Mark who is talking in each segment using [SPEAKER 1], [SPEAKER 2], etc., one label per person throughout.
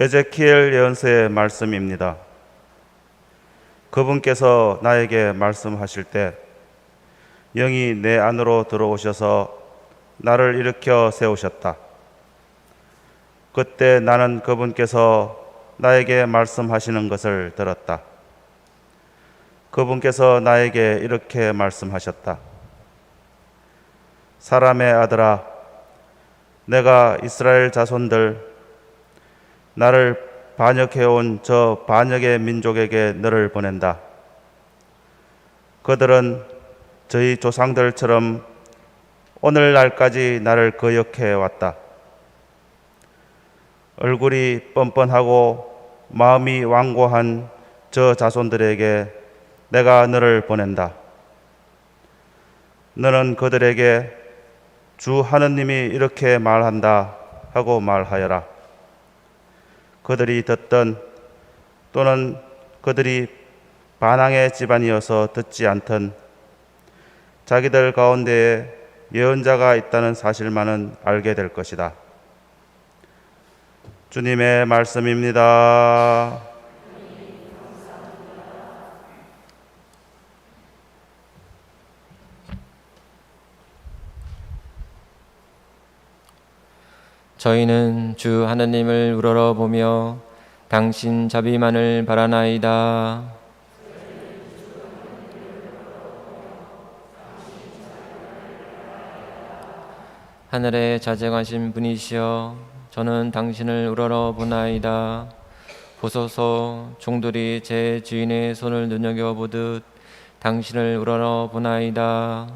[SPEAKER 1] 에제키엘 예언서의 말씀입니다. 그분께서 나에게 말씀하실 때 영이 내 안으로 들어오셔서 나를 일으켜 세우셨다. 그때 나는 그분께서 나에게 말씀하시는 것을 들었다. 그분께서 나에게 이렇게 말씀하셨다. 사람의 아들아, 내가 이스라엘 자손들, 나를 반역해온 저 반역의 민족에게 너를 보낸다. 그들은 저희 조상들처럼 오늘날까지 나를 거역해 왔다. 얼굴이 뻔뻔하고 마음이 완고한 저 자손들에게 내가 너를 보낸다. 너는 그들에게 주 하느님이 이렇게 말한다 하고 말하여라. 그들이 듣든 또는 그들이 반항의 집안이어서 듣지 않든 자기들 가운데에 예언자가 있다는 사실만은 알게 될 것이다. 주님의 말씀입니다.
[SPEAKER 2] 저희는 주 하나님을 우러러보며 당신 자비만을 바라나이다. 하늘에 자정하신 분이시여, 저는 당신을 우러러보나이다. 보소서, 종들이 제 주인의 손을 눈여겨보듯 당신을 우러러보나이다.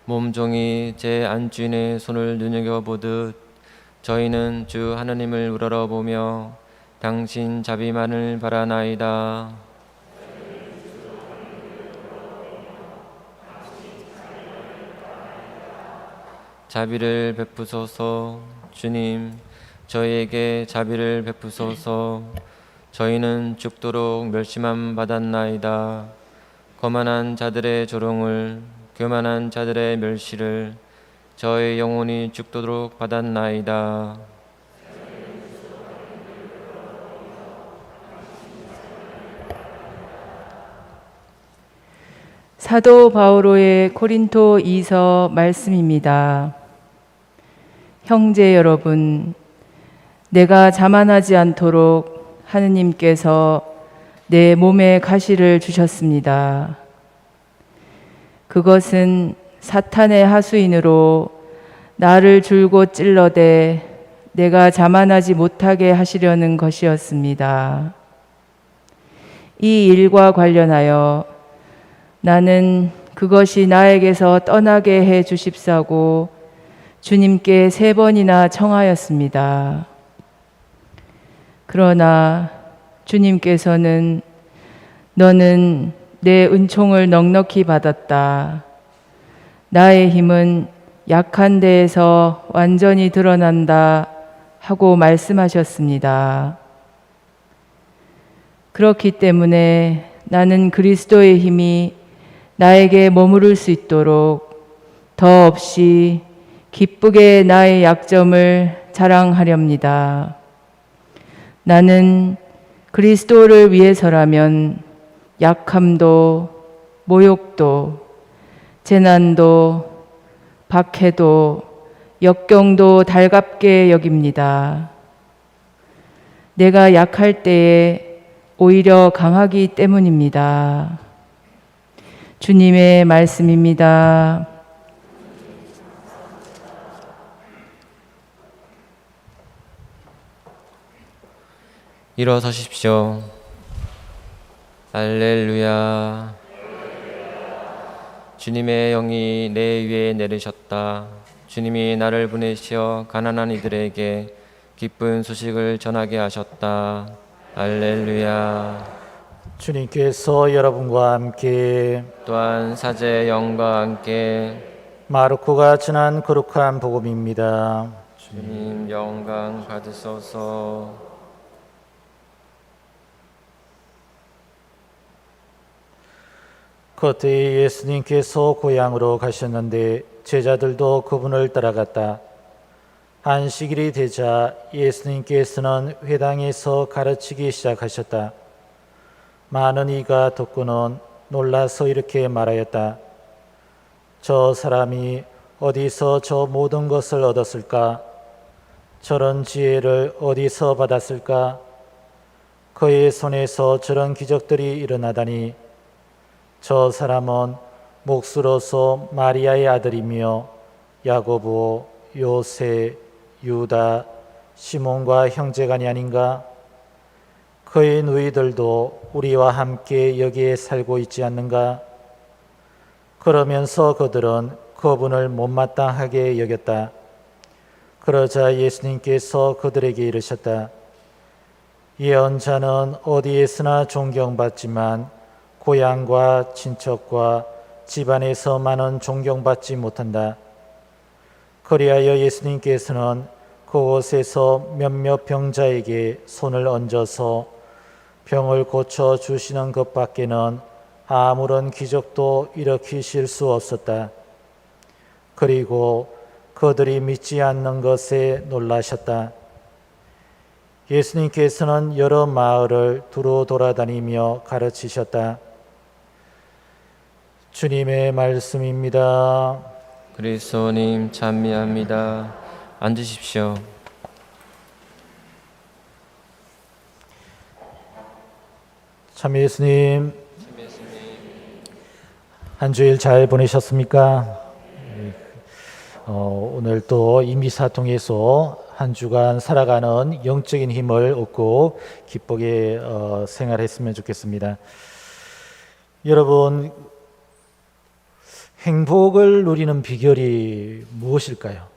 [SPEAKER 2] 몸종이 제 안주인의 손을 눈여겨보듯 저희는 주 하나님을 우러러보며 당신 자비만을 바라나이다. 자비를 베푸소서. 주님, 저희에게 자비를 베푸소서. 저희는 죽도록 멸시만 받았나이다. 거만한 자들의 조롱을, 교만한 자들의 멸시를 저의 영혼이 죽도록 받았나이다.
[SPEAKER 3] 사도 바오로의 고린토 2서 말씀입니다. 형제 여러분, 내가 자만하지 않도록 하느님께서 내 몸에 가시를 주셨습니다. 그것은 사탄의 하수인으로 나를 줄곧 찔러대 내가 자만하지 못하게 하시려는 것이었습니다. 이 일과 관련하여 나는 그것이 나에게서 떠나게 해 주십사고 주님께 3번이나 청하였습니다. 그러나 주님께서는 너는 내 은총을 넉넉히 받았다. 나의 힘은 약한 데에서 완전히 드러난다 하고 말씀하셨습니다. 그렇기 때문에 나는 그리스도의 힘이 나에게 머무를 수 있도록 더없이 기쁘게 나의 약점을 자랑하렵니다. 나는 그리스도를 위해서라면 약함도, 모욕도, 재난도, 박해도, 역경도 달갑게 여깁니다. 내가 약할 때에 오히려 강하기 때문입니다. 주님의 말씀입니다.
[SPEAKER 2] 일어서십시오. 할렐루야. 주님의 영이 내 위에 내리셨다. 주님이 나를 보내시어 가난한 이들에게 기쁜 소식을 전하게 하셨다. 할렐루야.
[SPEAKER 4] 주님께서 여러분과 함께
[SPEAKER 2] 또한 사제의 영과 함께
[SPEAKER 4] 마르코가 전한 거룩한 복음입니다.
[SPEAKER 2] 주님 영광 받으소서.
[SPEAKER 4] 그때 예수님께서 고향으로 가셨는데 제자들도 그분을 따라갔다. 안식일이 되자 예수님께서는 회당에서 가르치기 시작하셨다. 많은 이가 듣고는 놀라서 이렇게 말하였다. 저 사람이 어디서 저 모든 것을 얻었을까? 저런 지혜를 어디서 받았을까? 그의 손에서 저런 기적들이 일어나다니 저 사람은 몫으로서 마리아의 아들이며 야고보, 요세, 유다, 시몬과 형제간이 아닌가? 그의 누이들도 우리와 함께 여기에 살고 있지 않는가? 그러면서 그들은 그분을 못마땅하게 여겼다. 그러자 예수님께서 그들에게 이르셨다. 예언자는 어디에서나 존경받지만 고향과 친척과 집안에서만은 존경받지 못한다. 그리하여 예수님께서는 그곳에서 몇몇 병자에게 손을 얹어서 병을 고쳐 주시는 것밖에는 아무런 기적도 일으키실 수 없었다. 그리고 그들이 믿지 않는 것에 놀라셨다. 예수님께서는 여러 마을을 두루 돌아다니며 가르치셨다. 주님의 말씀입니다.
[SPEAKER 2] 그리스도님 찬미합니다. 앉으십시오.
[SPEAKER 4] 참 예수님, 한 주일 잘 보내셨습니까? 오늘 또 이 미사 통해서 한 주간 살아가는 영적인 힘을 얻고 기쁘게 생활했으면 좋겠습니다. 여러분, 행복을 누리는 비결이 무엇일까요?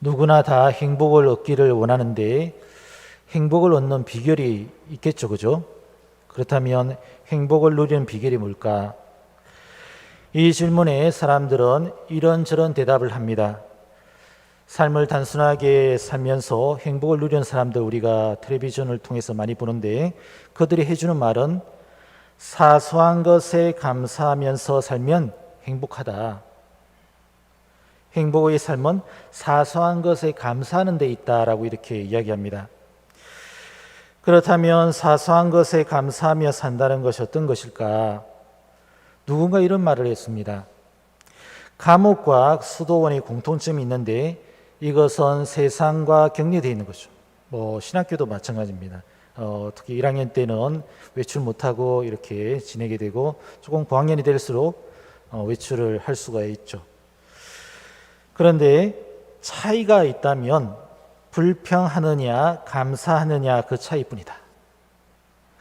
[SPEAKER 4] 누구나 다 행복을 얻기를 원하는데 행복을 얻는 비결이 있겠죠, 그죠? 그렇다면 행복을 누리는 비결이 뭘까? 이 질문에 사람들은 이런저런 대답을 합니다. 삶을 단순하게 살면서 행복을 누리는 사람들 우리가 텔레비전을 통해서 많이 보는데 그들이 해주는 말은 사소한 것에 감사하면서 살면 행복하다. 행복의 삶은 사소한 것에 감사하는 데 있다라고 이렇게 이야기합니다. 그렇다면 사소한 것에 감사하며 산다는 것이 어떤 것일까? 누군가 이런 말을 했습니다. 감옥과 수도원의 공통점이 있는데 이것은 세상과 격리되어 있는 거죠. 신학교도 마찬가지입니다. 특히 1학년 때는 외출 못하고 이렇게 지내게 되고 조금 고학년이 될수록 외출을 할 수가 있죠. 그런데 차이가 있다면 불평하느냐 감사하느냐 그 차이뿐이다.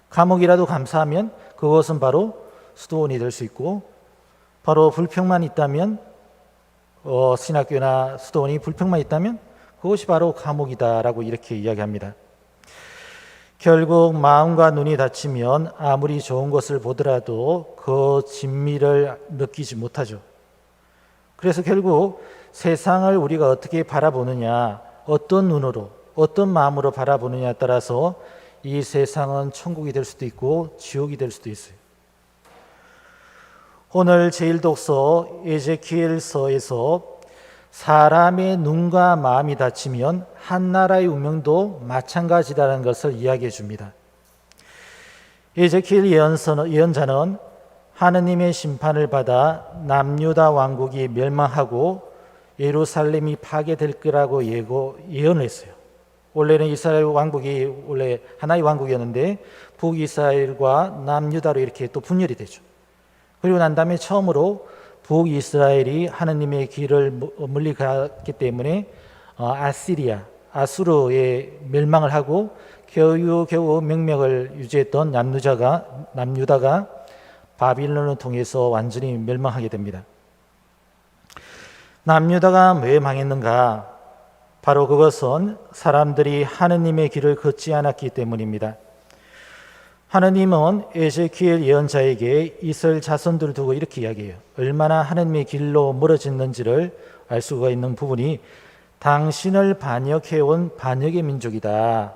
[SPEAKER 4] 감옥이라도 감사하면 그것은 바로 수도원이 될 수 있고 바로 불평만 있다면 신학교나 수도원이 불평만 있다면 그것이 바로 감옥이다라고 이렇게 이야기합니다. 결국 마음과 눈이 닫히면 아무리 좋은 것을 보더라도 그 진미를 느끼지 못하죠. 그래서 결국 세상을 우리가 어떻게 바라보느냐, 어떤 눈으로, 어떤 마음으로 바라보느냐에 따라서 이 세상은 천국이 될 수도 있고 지옥이 될 수도 있어요. 오늘 제1독서 에제키엘서에서 사람의 눈과 마음이 닫히면 한 나라의 운명도 마찬가지라는 것을 이야기해 줍니다. 에제키엘 예언자는 하느님의 심판을 받아 남유다 왕국이 멸망하고 예루살렘이 파괴될 거라고 예언을 했어요. 원래는 이스라엘 왕국이 원래 하나의 왕국이었는데 북이스라엘과 남유다로 이렇게 또 분열이 되죠. 그리고 난 다음에 처음으로 북이스라엘이 하느님의 길을 물리갔기 때문에 아수르에 멸망을 하고 겨우 명맥을 유지했던 남유다가 바빌론을 통해서 완전히 멸망하게 됩니다. 남유다가 왜 망했는가? 바로 그것은 사람들이 하느님의 길을 걷지 않았기 때문입니다. 하느님은 에제키엘 예언자에게 이스라엘 자손들을 두고 이렇게 이야기해요. 얼마나 하느님의 길로 멀어졌는지를 알 수가 있는 부분이 당신을 반역해온 반역의 민족이다.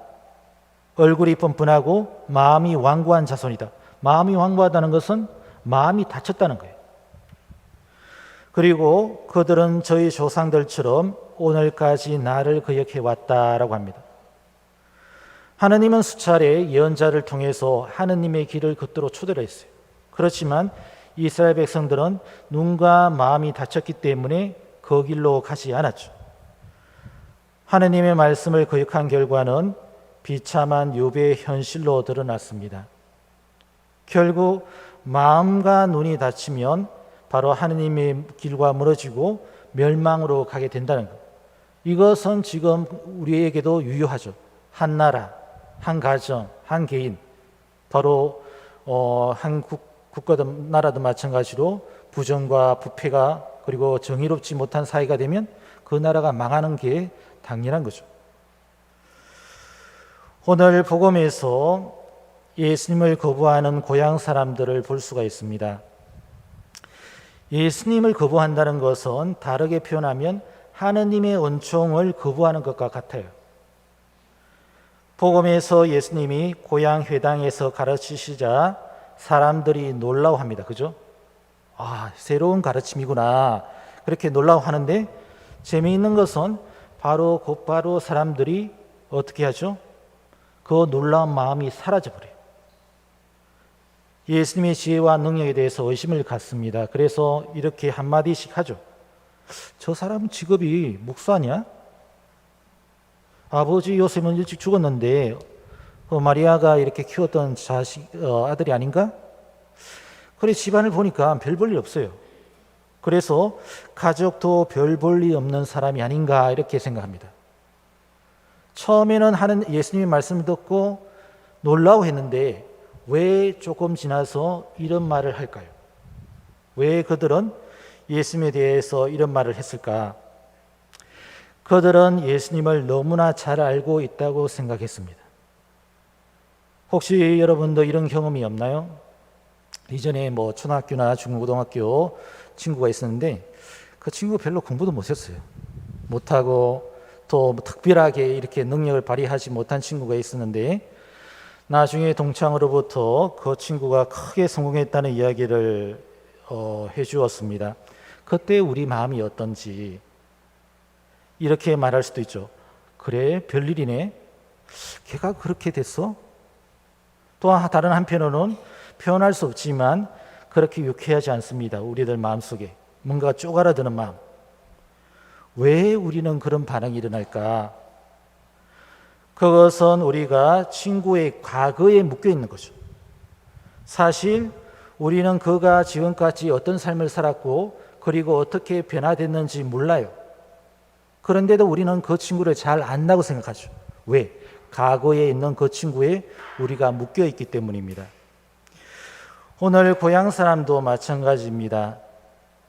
[SPEAKER 4] 얼굴이 뻔뻔하고 마음이 완고한 자손이다. 마음이 완고하다는 것은 마음이 닫혔다는 거예요. 그리고 그들은 저희 조상들처럼 오늘까지 나를 거역해 왔다라고 합니다. 하느님은 수차례 예언자를 통해서 하느님의 길을 걷도록 초대를 했어요. 그렇지만 이스라엘 백성들은 눈과 마음이 닫혔기 때문에 그 길로 가지 않았죠. 하느님의 말씀을 거역한 결과는 비참한 욥의 현실로 드러났습니다. 결국 마음과 눈이 닫히면 바로 하느님의 길과 멀어지고 멸망으로 가게 된다는 것. 이것은 지금 우리에게도 유효하죠. 한 나라, 한 가정, 한 개인, 바로 한 국가도 나라도 마찬가지로 부정과 부패가 그리고 정의롭지 못한 사회가 되면 그 나라가 망하는 게 당연한 거죠. 오늘 복음에서 예수님을 거부하는 고향 사람들을 볼 수가 있습니다. 예수님을 거부한다는 것은 다르게 표현하면 하느님의 은총을 거부하는 것과 같아요. 복음에서 예수님이 고향 회당에서 가르치시자 사람들이 놀라워합니다. 그죠? 새로운 가르침이구나. 그렇게 놀라워하는데 재미있는 것은 곧바로 사람들이 어떻게 하죠? 그 놀라운 마음이 사라져버려요. 예수님의 지혜와 능력에 대해서 의심을 갖습니다. 그래서 이렇게 한마디씩 하죠. 저 사람 직업이 목사냐? 아버지 요셉은 일찍 죽었는데 마리아가 이렇게 키웠던 아들이 아닌가? 그래 집안을 보니까 별 볼 일 없어요. 그래서 가족도 별 볼 일 없는 사람이 아닌가 이렇게 생각합니다. 처음에는 예수님의 말씀을 듣고 놀라워했는데 왜 조금 지나서 이런 말을 할까요? 왜 그들은 예수님에 대해서 이런 말을 했을까? 그들은 예수님을 너무나 잘 알고 있다고 생각했습니다. 혹시 여러분도 이런 경험이 없나요? 이전에 초등학교나 중고등학교 친구가 있었는데 그 친구가 별로 공부도 못했어요. 못하고 또 특별하게 이렇게 능력을 발휘하지 못한 친구가 있었는데 나중에 동창으로부터 그 친구가 크게 성공했다는 이야기를 해주었습니다. 그때 우리 마음이 어떤지 이렇게 말할 수도 있죠. 그래, 별일이네. 걔가 그렇게 됐어? 또 다른 한편으로는 표현할 수 없지만 그렇게 유쾌하지 않습니다. 우리들 마음속에 뭔가 쪼그라드는 마음. 왜 우리는 그런 반응이 일어날까? 그것은 우리가 친구의 과거에 묶여 있는 거죠. 사실 우리는 그가 지금까지 어떤 삶을 살았고 그리고 어떻게 변화됐는지 몰라요. 그런데도 우리는 그 친구를 잘 안다고 생각하죠. 왜? 과거에 있는 그 친구에 우리가 묶여 있기 때문입니다. 오늘 고향 사람도 마찬가지입니다.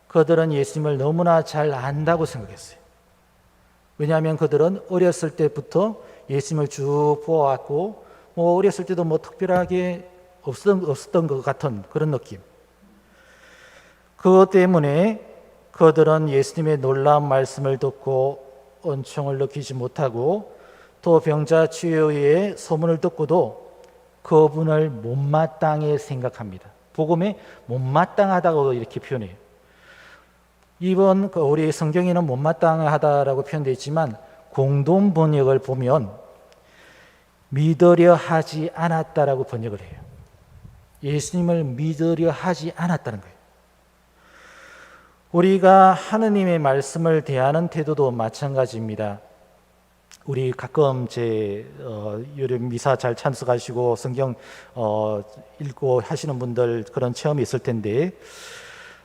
[SPEAKER 4] 그들은 예수님을 너무나 잘 안다고 생각했어요. 왜냐하면 그들은 어렸을 때부터 예수님을 쭉 보아왔고 어렸을 때도 특별하게 없었던 것 같은 그런 느낌. 그것 때문에 그들은 예수님의 놀라운 말씀을 듣고 은총을 느끼지 못하고 또 병자 치유의 소문을 듣고도 그분을 못마땅해 생각합니다. 복음에 못마땅하다고 이렇게 표현해요. 이번 우리 성경에는 못마땅하다라고 표현되어 있지만 공동 번역을 보면 믿으려 하지 않았다라고 번역을 해요. 예수님을 믿으려 하지 않았다는 거예요. 우리가 하느님의 말씀을 대하는 태도도 마찬가지입니다. 우리 가끔 요즘 미사 잘 참석하시고 성경 읽고 하시는 분들 그런 체험이 있을 텐데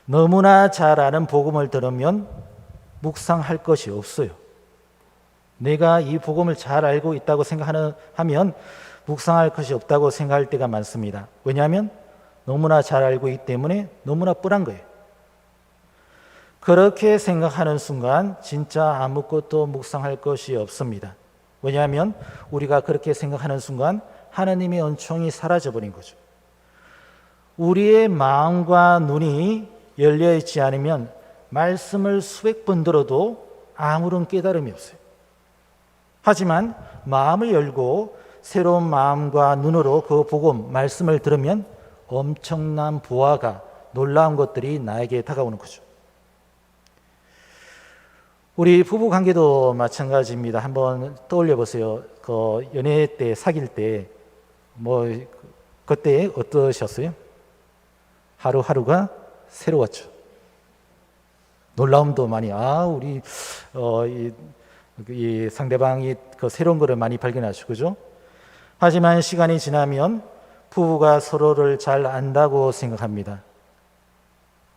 [SPEAKER 4] 너무나 잘 아는 복음을 들으면 묵상할 것이 없어요. 내가 이 복음을 잘 알고 있다고 하면 묵상할 것이 없다고 생각할 때가 많습니다. 왜냐하면 너무나 잘 알고 있기 때문에 너무나 뻔한 거예요. 그렇게 생각하는 순간 진짜 아무것도 묵상할 것이 없습니다. 왜냐하면 우리가 그렇게 생각하는 순간 하나님의 은총이 사라져버린 거죠. 우리의 마음과 눈이 열려있지 않으면 말씀을 수백 번 들어도 아무런 깨달음이 없어요. 하지만 마음을 열고 새로운 마음과 눈으로 그 복음, 말씀을 들으면 엄청난 부하가 놀라운 것들이 나에게 다가오는 거죠. 우리 부부 관계도 마찬가지입니다. 한번 떠올려 보세요. 그 연애 때 사귈 때 뭐 그때 어떠셨어요? 하루하루가 새로웠죠. 놀라움도 많이 우리 이 상대방이 그 새로운 거를 많이 발견하죠, 그죠? 하지만 시간이 지나면 부부가 서로를 잘 안다고 생각합니다.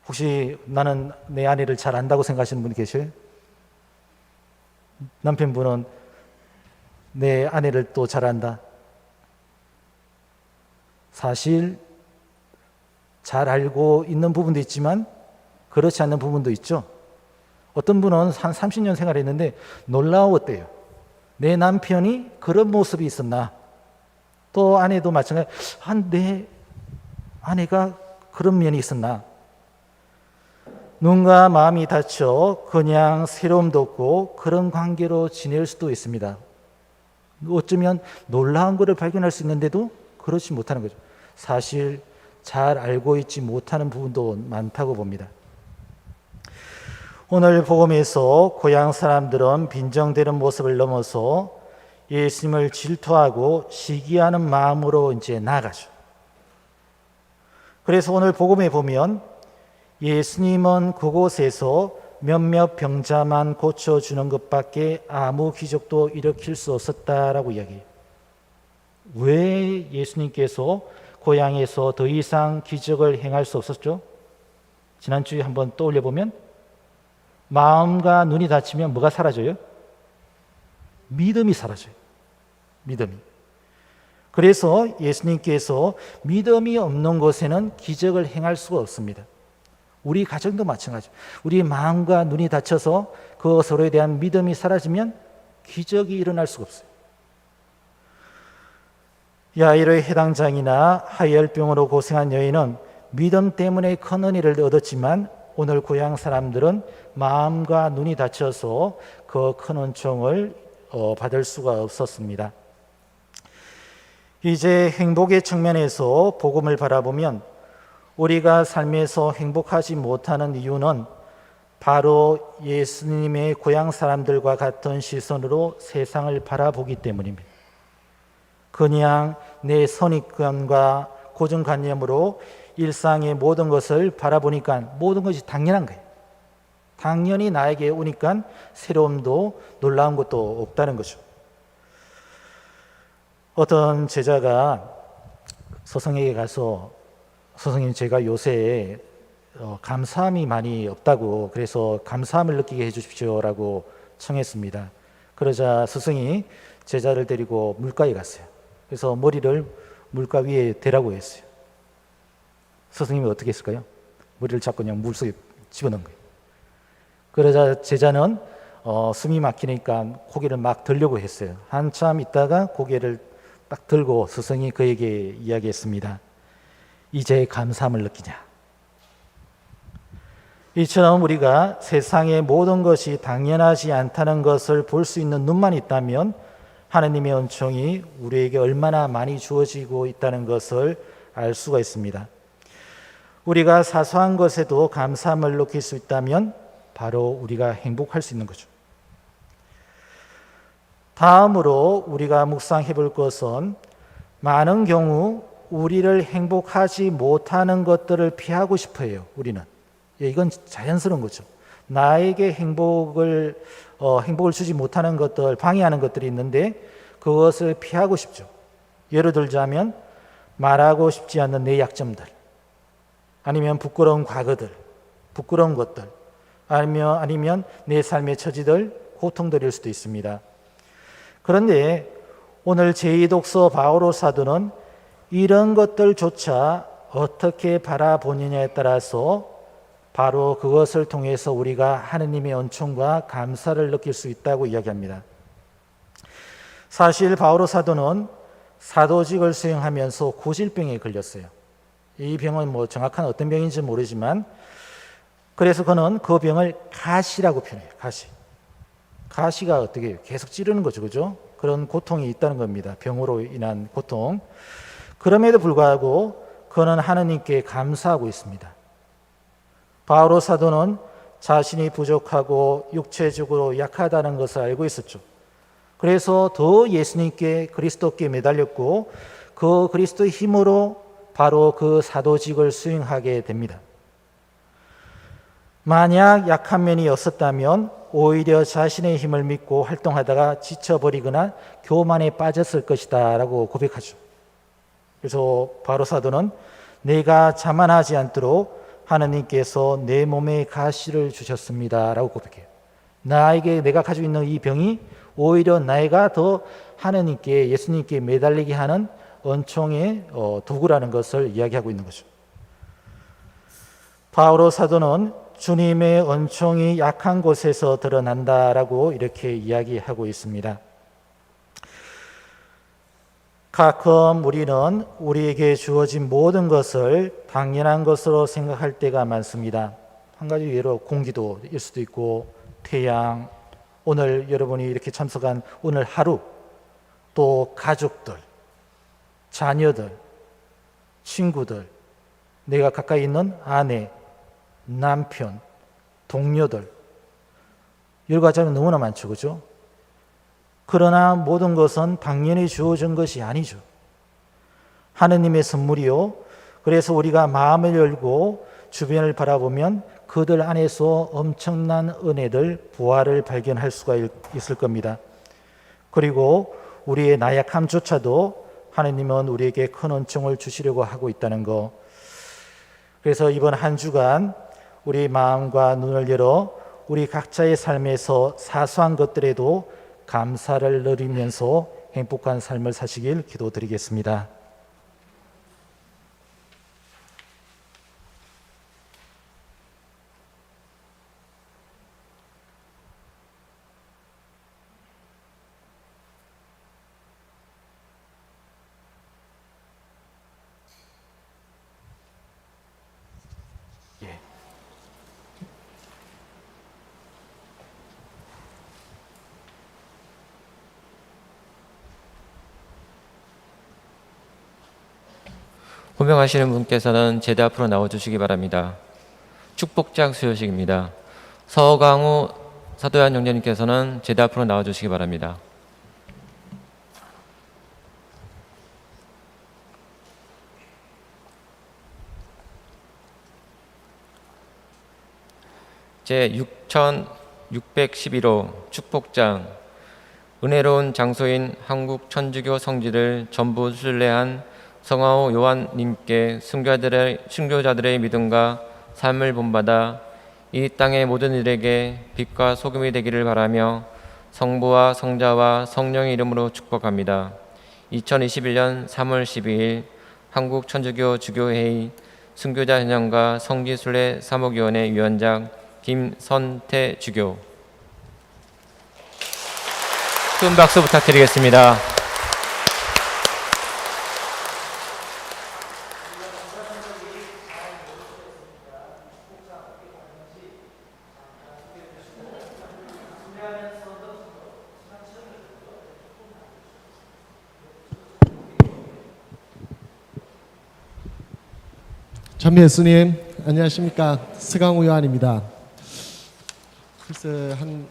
[SPEAKER 4] 혹시 나는 내 아내를 잘 안다고 생각하시는 분 계셔요? 남편분은 내 아내를 또 잘 안다. 사실 잘 알고 있는 부분도 있지만 그렇지 않는 부분도 있죠. 어떤 분은 한 30년 생활했는데 놀라웠대요. 내 남편이 그런 모습이 있었나. 또 아내도 마찬가지. 내 아내가 그런 면이 있었나. 눈과 마음이 닫혀 그냥 새로움도 없고 그런 관계로 지낼 수도 있습니다. 어쩌면 놀라운 것을 발견할 수 있는데도 그렇지 못하는 거죠. 사실 잘 알고 있지 못하는 부분도 많다고 봅니다. 오늘 복음에서 고향 사람들은 빈정대는 모습을 넘어서 예수님을 질투하고 시기하는 마음으로 이제 나아가죠. 그래서 오늘 복음에 보면 예수님은 그곳에서 몇몇 병자만 고쳐주는 것밖에 아무 기적도 일으킬 수 없었다라고 이야기해요. 왜 예수님께서 고향에서 더 이상 기적을 행할 수 없었죠? 지난주에 한번 떠올려 보면 마음과 눈이 닫히면 뭐가 사라져요? 믿음이 사라져요. 믿음이. 그래서 예수님께서 믿음이 없는 곳에는 기적을 행할 수가 없습니다. 우리 가정도 마찬가지예요. 우리 마음과 눈이 닫혀서 그 서로에 대한 믿음이 사라지면 기적이 일어날 수가 없어요. 야이로의 해당장이나 하혈병으로 고생한 여인은 믿음 때문에 큰 은혜를 얻었지만 오늘 고향 사람들은 마음과 눈이 닫혀서 그 큰 은총을 받을 수가 없었습니다. 이제 행복의 측면에서 복음을 바라보면 우리가 삶에서 행복하지 못하는 이유는 바로 예수님의 고향 사람들과 같은 시선으로 세상을 바라보기 때문입니다. 그냥 내 선입견과 고정관념으로 일상의 모든 것을 바라보니까 모든 것이 당연한 거예요. 당연히 나에게 오니까 새로움도 놀라운 것도 없다는 거죠. 어떤 제자가 스승에게 가서 스승님, 제가 요새 감사함이 많이 없다고, 그래서 감사함을 느끼게 해주십시오라고 청했습니다. 그러자 스승이 제자를 데리고 물가에 갔어요. 그래서 머리를 물가 위에 대라고 했어요. 스승님이 어떻게 했을까요? 머리를 잡고 그냥 물속에 집어넣은 거예요. 그러자 제자는 숨이 막히니까 고개를 막 들려고 했어요. 한참 있다가 고개를 딱 들고 스승이 그에게 이야기했습니다. 이제 감사함을 느끼냐. 이처럼 우리가 세상의 모든 것이 당연하지 않다는 것을 볼 수 있는 눈만 있다면 하나님의 은총이 우리에게 얼마나 많이 주어지고 있다는 것을 알 수가 있습니다. 우리가 사소한 것에도 감사함을 느낄 수 있다면 바로 우리가 행복할 수 있는 거죠. 다음으로 우리가 묵상해 볼 것은 많은 경우 우리를 행복하지 못하는 것들을 피하고 싶어 해요. 우리는. 이건 자연스러운 거죠. 나에게 행복을 주지 못하는 것들, 방해하는 것들이 있는데 그것을 피하고 싶죠. 예를 들자면 말하고 싶지 않는 내 약점들, 아니면 부끄러운 과거들, 부끄러운 것들, 아니면 내 삶의 처지들, 고통들일 수도 있습니다. 그런데 오늘 제2독서 바오로 사도는 이런 것들조차 어떻게 바라보느냐에 따라서 바로 그것을 통해서 우리가 하느님의 은총과 감사를 느낄 수 있다고 이야기합니다. 사실 바오로 사도는 사도직을 수행하면서 고질병에 걸렸어요. 이 병은 정확한 어떤 병인지 모르지만 그래서 그는 그 병을 가시라고 표현해요. 가시가 어떻게 해요? 계속 찌르는 거죠. 그죠? 그런 고통이 있다는 겁니다. 병으로 인한 고통. 그럼에도 불구하고 그는 하느님께 감사하고 있습니다. 바오로 사도는 자신이 부족하고 육체적으로 약하다는 것을 알고 있었죠. 그래서 더 예수님께 그리스도께 매달렸고 그 그리스도의 힘으로 바로 그 사도직을 수행하게 됩니다. 만약 약한 면이 없었다면 오히려 자신의 힘을 믿고 활동하다가 지쳐버리거나 교만에 빠졌을 것이다 라고 고백하죠. 그래서 바로 사도는 내가 자만하지 않도록 하나님께서 내 몸에 가시를 주셨습니다 라고 고백해요. 나에게 내가 가지고 있는 이 병이 오히려 내가 더 하나님께 예수님께 매달리게 하는 은총의 도구라는 것을 이야기하고 있는 거죠. 바오로 사도는 주님의 은총이 약한 곳에서 드러난다라고 이렇게 이야기하고 있습니다. 가끔 우리는 우리에게 주어진 모든 것을 당연한 것으로 생각할 때가 많습니다. 한 가지 예로 공기도일 수도 있고 태양, 오늘 여러분이 이렇게 참석한 오늘 하루, 또 가족들, 자녀들, 친구들, 내가 가까이 있는 아내, 남편, 동료들, 여러 가지 하면 너무나 많죠, 그죠? 그러나 모든 것은 당연히 주어진 것이 아니죠. 하느님의 선물이요. 그래서 우리가 마음을 열고 주변을 바라보면 그들 안에서 엄청난 은혜들, 부활을 발견할 수가 있을 겁니다. 그리고 우리의 나약함조차도 하느님은 우리에게 큰 은총을 주시려고 하고 있다는 것. 그래서 이번 한 주간 우리 마음과 눈을 열어 우리 각자의 삶에서 사소한 것들에도 감사를 누리면서 행복한 삶을 사시길 기도드리겠습니다.
[SPEAKER 2] 호명하시는 분께서는 제대 앞으로 나와주시기 바랍니다. 축복장 수여식입니다. 서강우 사도연 형제님께서는 제대 앞으로 나와주시기 바랍니다. 제 6611호 축복장, 은혜로운 장소인 한국 천주교 성지를 전부 순례한 성화호 요한님께 순교자들의 믿음과 삶을 본받아 이 땅의 모든 이들에게 빛과 소금이 되기를 바라며 성부와 성자와 성령의 이름으로 축복합니다. 2021년 3월 12일 한국 천주교 주교회의 순교자 현황과 성지순례 사목위원회 위원장 김선태 주교. 큰 박수 부탁드리겠습니다.
[SPEAKER 5] 참미 예수님, 안녕하십니까. 서강우 요한입니다. 글쎄 한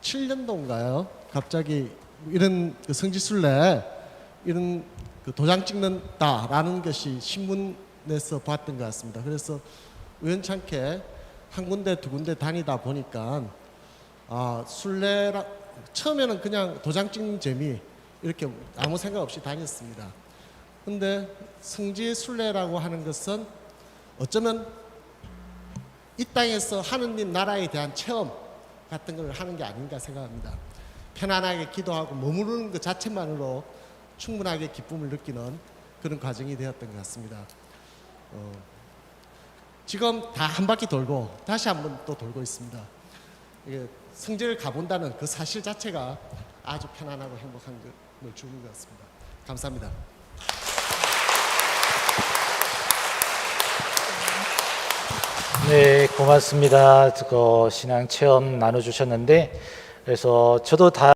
[SPEAKER 5] 2017년도인가요? 갑자기 이런 성지순례 이런 도장 찍는다라는 것이 신문에서 봤던 것 같습니다. 그래서 우연찮게 한 군데 두 군데 다니다 보니까 순례라 처음에는 그냥 도장 찍는 재미 이렇게 아무 생각 없이 다녔습니다. 근데 성지순례라고 하는 것은 어쩌면 이 땅에서 하느님 나라에 대한 체험 같은 걸 하는 게 아닌가 생각합니다. 편안하게 기도하고 머무르는 것 자체만으로 충분하게 기쁨을 느끼는 그런 과정이 되었던 것 같습니다. 지금 다 한 바퀴 돌고 다시 한 번 또 돌고 있습니다. 이게 성지를 가본다는 그 사실 자체가 아주 편안하고 행복한 걸 주는 것 같습니다. 감사합니다.
[SPEAKER 4] 네, 고맙습니다. 신앙 체험 나눠주셨는데, 그래서 저도 다